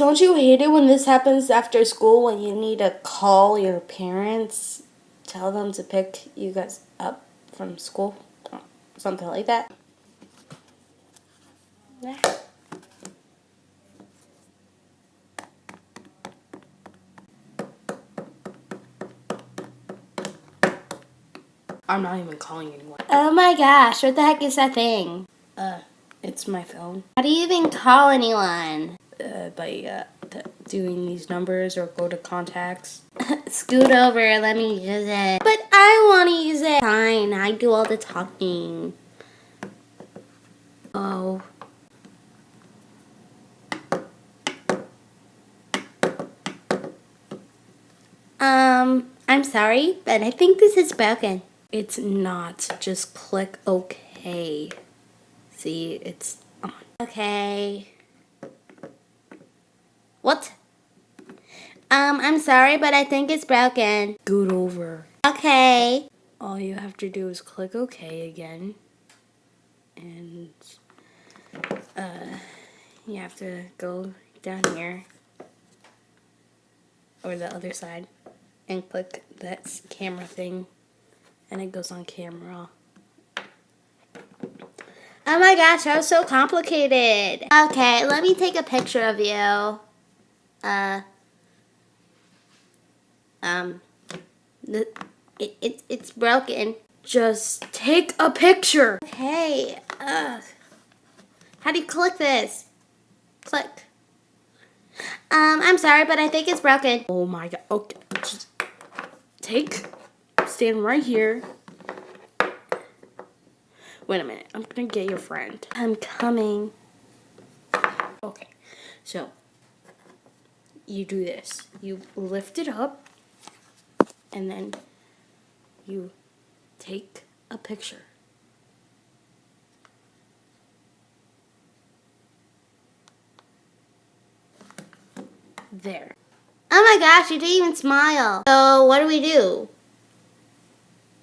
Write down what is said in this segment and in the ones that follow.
Don't you hate it when this happens after school when you need to call your parents, tell them to pick you guys up from school? Something like that. Yeah. I'm not even calling anyone. Oh my gosh, what the heck is that thing? It's my phone. How do you even call anyone? By doing these numbers or go to contacts. Scoot over, let me use it. But I want to use it. Fine, I do all the talking. Oh. I'm sorry, but I think this is broken. It's not. Just click OK. See, it's on. Okay. What? I'm sorry, but I think it's broken. Scoot over. Okay. All you have to do is click OK again. And, you have to go down here. Or the other side. And click that camera thing. And it goes on camera. Oh my gosh, that was so complicated. Okay, let me take a picture of you. It's broken. Just take a picture. Okay, how do you click this? Click. I'm sorry, but I think it's broken. Oh my god, okay, just stand right here. Wait a minute, I'm gonna get your friend. I'm coming. Okay, so you do this. You lift it up, and then you take a picture. There. Oh my gosh, you didn't even smile. So what do?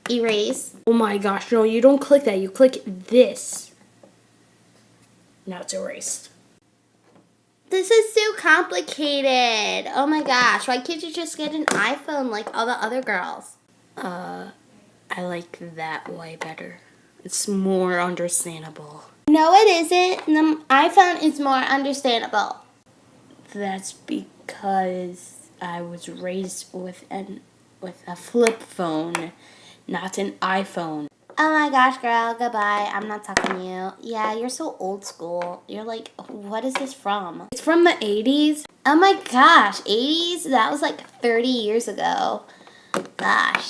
Erase. Oh my gosh, no, you don't click that. You click this. Now it's erased. This is so complicated. Oh my gosh, why can't you just get an iPhone like all the other girls? I like that way better. It's more understandable. No, it isn't. The iPhone is more understandable. That's because I was raised with a flip phone, not an iPhone. Oh my gosh, girl, goodbye. I'm not talking to you. Yeah, you're so old school. You're like, what is this from? It's from the 80s. Oh my gosh, 80s? That was like 30 years ago. Gosh.